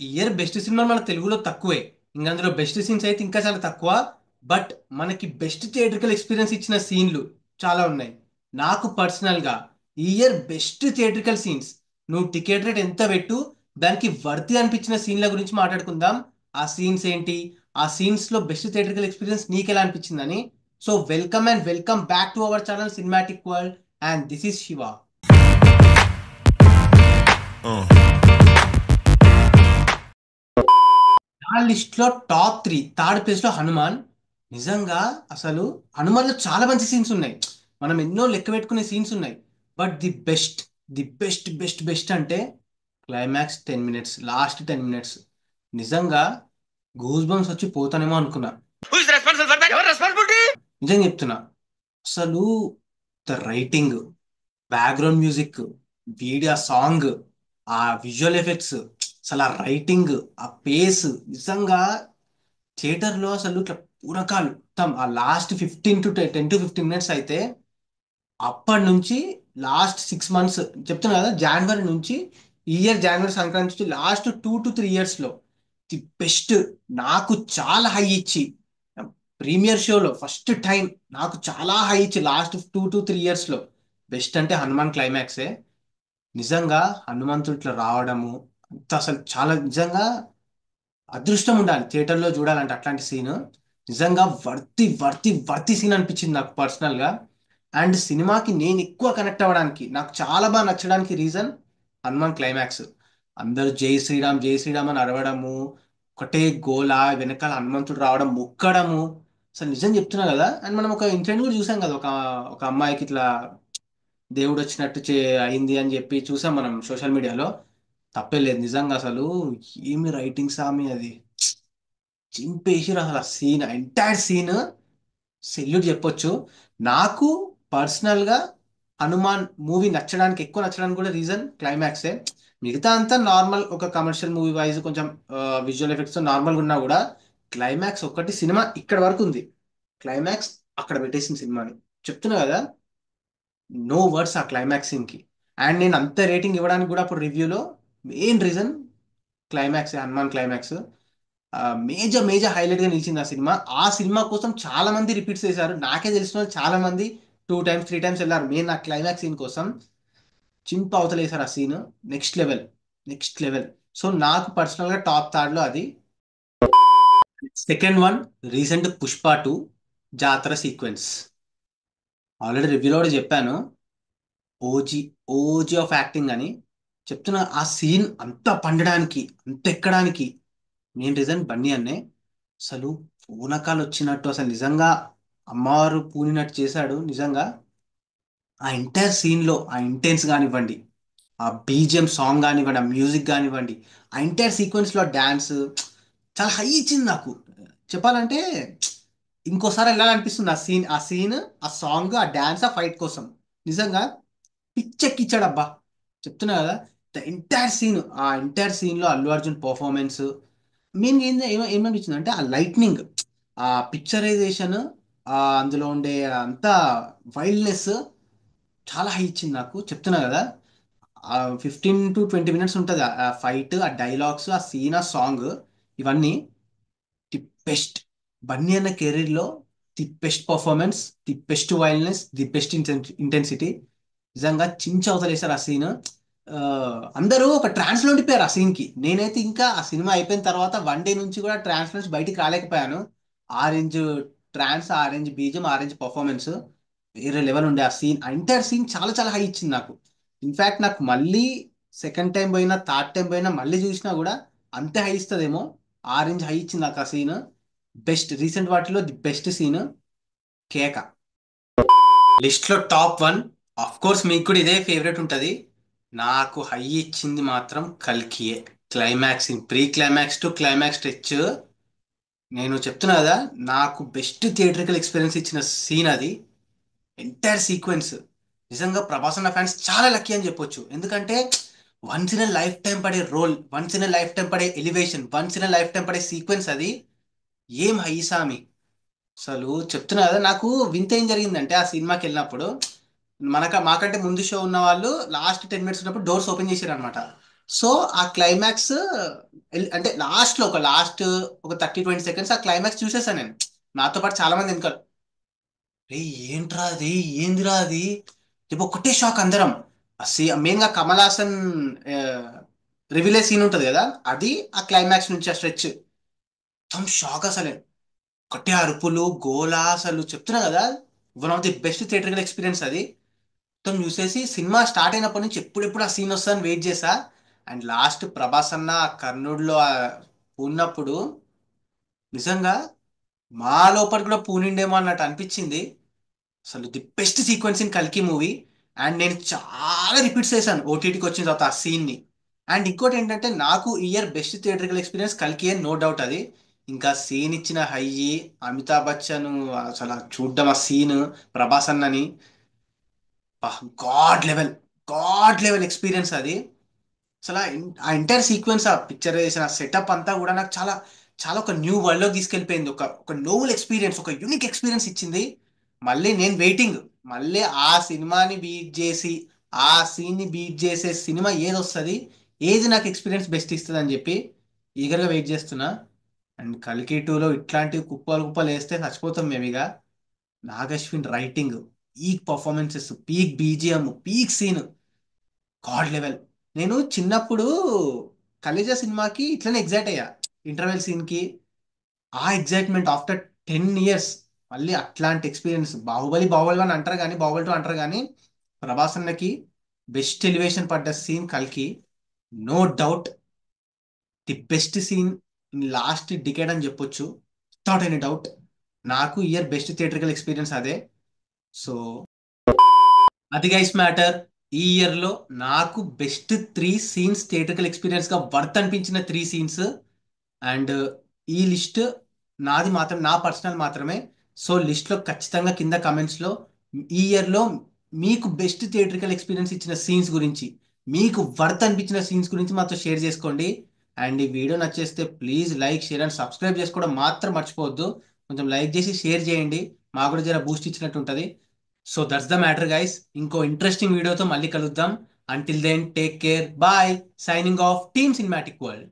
Year best cinema మన తెలుగులో తక్కువే. ఇంకా అందులో బెస్ట్ సీన్స్ అయితే ఇంకా చాలా తక్కువ. బట్ మనకి బెస్ట్ థియేట్రికల్ ఎక్స్పీరియన్స్ ఇచ్చిన సీన్లు చాలా ఉన్నాయి. నాకు పర్సనల్ గా ఈ ఇయర్ బెస్ట్ థియేట్రికల్ సీన్స్, నువ్వు టికెట్ రేట్ ఎంత పెట్టు, దానికి వర్తి అనిపించిన సీన్ల గురించి మాట్లాడుకుందాం. ఆ సీన్స్ ఏంటి, ఆ సీన్స్ లో బెస్ట్ థియేట్రికల్ ఎక్స్పీరియన్స్ నీకు ఎలా అనిపించిందని. So welcome and welcome back to our channel cinematic world, and this is Shiva. నా లిస్ట్ లో టాప్ 3, థర్డ్ ప్లేస్ లో హనుమాన్. నిజంగా అసలు హనుమాన్ లో చాలా మంచి సీన్స్ ఉన్నాయి, మనం ఎన్నో లెక్క పెట్టుకునే సీన్స్ ఉన్నాయి. బట్ ది బెస్ట్ అంటే క్లైమాక్స్ 10 మినిట్స్, లాస్ట్ 10 మినిట్స్. నిజంగా గూస్ బంప్స్ వచ్చి పోతానేమో అనుకున్నా. Who is responsible for that? Your responsibility. నిజంగా చెప్తున్నా. అసలు the writing, background music, video song, ఆ విజువల్ ఎఫెక్ట్స్, అసలు ఆ రైటింగ్, ఆ పేస్, నిజంగా థియేటర్ లో అసలు ఇట్లా పూనకాలు మొత్తం ఆ లాస్ట్ 10 to 15 మినిట్స్ అయితే. అప్పటి నుంచి లాస్ట్ 6 మంత్స్ చెప్తున్నా కదా, జనవరి నుంచి, ఈ ఇయర్ జనవరి సంక్రాంతి నుంచి లాస్ట్ 2 to 3 ఇయర్స్ లో ది బెస్ట్. నాకు చాలా హై ఇచ్చి ప్రీమియర్ షోలో ఫస్ట్ టైం నాకు చాలా హై ఇచ్చి లాస్ట్ 2 to 3 ఇయర్స్ లో బెస్ట్ అంటే హనుమాన్ క్లైమాక్సే. నిజంగా హనుమంతుడు ఇట్లా రావడము అంత అసలు చాలా నిజంగా అదృష్టం ఉండాలి థియేటర్లో చూడాలంటే అట్లాంటి సీన్. నిజంగా వర్తి సీన్ అనిపించింది నాకు పర్సనల్ గా. అండ్ సినిమాకి నేను ఎక్కువ కనెక్ట్ అవ్వడానికి, నాకు చాలా బాగా నచ్చడానికి రీజన్ హనుమాన్ క్లైమాక్స్. అందరూ జై శ్రీరామ్ అని అరవడము, ఒకటే గోల, వెనకాల హనుమంతుడు రావడం, మొక్కడము. అసలు నిజం చెప్తున్నా కదా. అండ్ మనం ఒక ఇన్సిడెంట్ కూడా చూసాం కదా, ఒక ఒక అమ్మాయికి ఇట్లా దేవుడు వచ్చినట్టు అయింది అని చెప్పి చూసాం మనం సోషల్ మీడియాలో. తప్పే లేదు నిజంగా. అసలు ఏమి రైటింగ్ సామి అది, చింపేసిరు అసలు ఆ సీన్, ఎంటైర్ సీన్ సెల్యూట్ చెప్పొచ్చు. నాకు పర్సనల్ గా హనుమాన్ మూవీ నచ్చడానికి, ఎక్కువ నచ్చడానికి కూడా రీజన్ క్లైమాక్సే. మిగతా అంతా నార్మల్, ఒక కమర్షియల్ మూవీ వైజ్ కొంచెం విజువల్ ఎఫెక్ట్స్ నార్మల్గా ఉన్నా కూడా క్లైమాక్స్ ఒక్కటి, సినిమా ఇక్కడ వరకు ఉంది, క్లైమాక్స్ అక్కడ పెట్టేసిన సినిమాని. చెప్తున్నా కదా, నో వర్డ్స్ ఆ క్లైమాక్స్ సీన్ కి. అండ్ నేను అంత రేటింగ్ ఇవ్వడానికి కూడా అప్పుడు రివ్యూలో main reason climax, Hanuman climax major major highlight గా నిలిచింది ఆ సినిమా. ఆ సినిమా కోసం చాలా మంది రిపీట్స్ చేశారు, నాకే తెలిసిన వాళ్ళు చాలా మంది 2 times 3 times వెళ్ళారు మెయిన్ ఆ క్లైమాక్స్ సీన్ కోసం. చింప అవతలేసారు ఆ scene. Next level, next level. So నాకు పర్సనల్ గా టాప్ థర్డ్ లో అది. సెకండ్ వన్, రీసెంట్ పుష్ప 2 జాతర సీక్వెన్స్. ఆల్రెడీ రివ్యూలో కూడా చెప్పాను, ఓజీ ఓజీ ఆఫ్ యాక్టింగ్ అని. చెప్తున్నా, ఆ సీన్ అంత పండడానికి, అంత ఎక్కడానికి మెయిన్ రీజన్ బన్నీ అన్నే. అసలు పూనకాలు వచ్చినట్టు, అసలు నిజంగా అమ్మవారు పూనినట్టు చేశాడు నిజంగా. ఆ ఎంటైర్ సీన్ లో ఆ ఇంటెన్స్ కానివ్వండి, ఆ బీజిఎం సాంగ్ కానివ్వండి, ఆ మ్యూజిక్ కానివ్వండి, ఆ ఎంటైర్ సీక్వెన్స్ లో డాన్స్ చాలా హై ఇచ్చింది నాకు. చెప్పాలంటే ఇంకోసారి వెళ్ళాలనిపిస్తుంది ఆ సీన్, ఆ సాంగ్, ఆ డాన్స్, ఆ ఫైట్ కోసం. నిజంగా పిచ్చెక్కిచ్చాడబ్బా. చెప్తున్నా కదా, ద ఎంటైర్ సీన్, ఆ ఎంటైర్ సీన్ లో అల్లు అర్జున్ పర్ఫార్మెన్స్ మెయిన్ ఏమనిపించింది అంటే ఆ లైట్నింగ్, ఆ పిక్చరైజేషన్, ఆ అందులో ఉండే అంతా వైల్డ్నెస్ చాలా హై ఇచ్చింది నాకు. చెప్తున్నా కదా, ఆ 15 to 20 మినిట్స్ ఉంటుంది ఆ ఫైట్, ఆ డైలాగ్స్, ఆ సీన్, ఆ సాంగ్, ఇవన్నీ ది బెస్ట్. బన్నీ అన్న కెరీర్ లో the best performance, the best wildness, the best intensity. నిజంగా చించి అవతలేసారు ఆ సీన్. అందరూ ఒక ట్రాన్స్ లో ఉండిపోయారు ఆ సీన్ కి. నేనైతే ఇంకా ఆ సినిమా అయిపోయిన తర్వాత 1 డే నుంచి కూడా ట్రాన్స్ నుంచి బయటికి రాలేకపోయాను. ఆరెంజ్ ట్రాన్స్, ఆరెంజ్ బీజం, ఆరెంజ్ పర్ఫార్మెన్స్ వేరే లెవెల్ ఉండే ఆ సీన్. ఆ ఎంటైర్ సీన్ చాలా చాలా హై ఇచ్చింది నాకు. ఇన్ఫాక్ట్ నాకు మళ్ళీ సెకండ్ టైం పోయినా, థర్డ్ టైం పోయినా, మళ్ళీ చూసినా కూడా అంతే హై ఇస్తుందేమో. ఆరెంజ్ హై ఇచ్చింది నాకు ఆ సీన్. బెస్ట్ రీసెంట్ వాటిలో ది బెస్ట్ సీన్ కేక. లిస్ట్ లో టాప్ 1, ఆఫ్ కోర్స్ మీకు కూడా ఇదే ఫేవరెట్ ఉంటది. నాకు హై ఇచ్చింది మాత్రం కల్కియే. Climax, in pre climax to climax stretch, నేను చెప్తున్నా కదా, నాకు బెస్ట్ థియేట్రికల్ ఎక్స్పీరియన్స్ ఇచ్చిన సీన్ అది. ఎంటైర్ సీక్వెన్స్ నిజంగా ప్రభాస్ అన్న ఫ్యాన్స్ చాలా లక్కీ అని చెప్పొచ్చు. ఎందుకంటే వన్స్ ఇన్ లైఫ్ టైం పడే role, once in life time పడే elevation, once in life time పడే సీక్వెన్స్ అది. ఏం హైసామి. అసలు చెప్తున్నా కదా, నాకు వింత ఏం జరిగిందంటే ఆ సినిమాకి వెళ్ళినప్పుడు మాకంటే ముందు షో ఉన్న వాళ్ళు లాస్ట్ 10 మినిట్స్ ఉన్నప్పుడు డోర్స్ ఓపెన్ చేశారు అనమాట. సో ఆ క్లైమాక్స్ అంటే ఒక 30-20 సెకండ్స్ ఆ క్లైమాక్స్ చూసేసాను నేను. నాతో పాటు చాలా మంది వెనకాల, రే ఏంట్రా అది, ఏందిరా అది, ఇప్పుడు ఒకటే షాక్ అందరం. మెయిన్ గా కమల్ హాసన్ రివిలే సీన్ ఉంటది కదా, అది ఆ క్లైమాక్స్ నుంచి ఆ స్ట్రెచ్ మొత్తం షాక్ అసలు. ఒకటే అరుపులు గోల, అసలు చెప్తున్నా కదా, one of the best theatrical experience అది. మొత్తం చూసేసి సినిమా స్టార్ట్ అయినప్పటి నుంచి ఎప్పుడెప్పుడు ఆ సీన్ వస్తుందని వెయిట్ చేసా. అండ్ లాస్ట్ ప్రభాస్ అన్న ఆ కర్ణుడిలో ఉన్నప్పుడు నిజంగా మా లోపల కూడా పూనిండేమో అన్నట్టు అనిపించింది. అసలు ది బెస్ట్ సీక్వెన్స్ ఇన్ కల్కి మూవీ. అండ్ నేను చాలా రిపీట్స్ చేశాను ఓటీటీకి వచ్చిన తర్వాత ఆ సీన్ ని. అండ్ ఇంకోటి ఏంటంటే, నాకు ఇయర్ బెస్ట్ థియేటర్కల్ ఎక్స్పీరియన్స్ కల్కి అని నో డౌట్ అది. ఇంకా సీన్ ఇచ్చిన హై, అమితాబ్ బచ్చన్ అసలు ఆ చూడ్డం ఆ సీన్, ప్రభాస్ అన్నని, God level, God level experience అది. అసలు ఆ ఎంటైర్ సీక్వెన్స్, ఆ పిక్చర్ చేసిన సెటప్ అంతా కూడా నాకు చాలా చాలా ఒక న్యూ వరల్డ్ లోకి తీసుకెళ్ళిపోయింది. ఒక ఒక నోవెల్ ఎక్స్పీరియన్స్, ఒక యూనిక్ ఎక్స్పీరియన్స్ ఇచ్చింది. మళ్ళీ నేను వెయిటింగ్, మళ్ళీ ఆ సినిమాని బీట్ చేసి, ఆ సీన్ ని బీట్ చేసే సినిమా ఏది వస్తుంది, ఏది నాకు ఎక్స్పీరియన్స్ బెస్ట్ ఇస్తుంది అని చెప్పి ఈగర్గా వెయిట్ చేస్తున్నా. అండ్ కల్కి టూలో ఇట్లాంటివి కుప్పలు కుప్పలు వేస్తే చచ్చిపోతాం మేము ఇక. Nag Ashwin writing, peak performances, peak BGM, peak scene, god level. నేను చిన్నప్పుడు కలేజా సినిమాకి ఇట్లనే ఎగ్జైట్ అయ్యా, ఇంటర్వెల్ సీన్ కి. ఆ ఎగ్జైట్మెంట్ ఆఫ్టర్ 10 ఇయర్స్ మళ్ళీ అట్లాంటి ఎక్స్పీరియన్స్. బాహుబలి అని అంటారు కానీ, బాహుబలి 2 అంటారు కానీ, ప్రభాస్ అన్నకి బెస్ట్ ఎలివేషన్ పడ్డ సీన్ కల్కి. No doubt the best scene in last decade అని చెప్పొచ్చు, వితౌట్ ఎనీ డౌట్. నాకు ఇయర్ బెస్ట్ థియేటర్కల్ ఎక్స్పీరియన్స్ అదే. సో అది గైస్ మ్యాటర్. ఈ ఇయర్ లో నాకు బెస్ట్ 3 సీన్స్ థియేటర్కల్ ఎక్స్పీరియన్స్ గా వర్త్ అనిపించిన 3 సీన్స్. అండ్ ఈ లిస్ట్ నాది మాత్రం, నా పర్సనల్ మాత్రమే. సో లిస్ట్ లో ఖచ్చితంగా కింద కమెంట్స్ లో ఈ ఇయర్ లో మీకు బెస్ట్ థియేటర్కల్ ఎక్స్పీరియన్స్ ఇచ్చిన సీన్స్ గురించి, మీకు వర్త్ అనిపించిన సీన్స్ గురించి మాతో షేర్ చేసుకోండి. అండ్ ఈ వీడియో నచ్చేస్తే please like, share and subscribe చేసుకోవడం మాత్రం మర్చిపోవద్దు. కొంచెం లైక్ చేసి షేర్ చేయండి, మాకు కూడా జర బూస్ట్ ఇచ్చినట్టు ఉంటుంది. So that's the matter guys. ఇంకో ఇంట్రెస్టింగ్ వీడియోతో మళ్ళీ కలుద్దాం. Until then take care, bye. Signing off team cinematic world.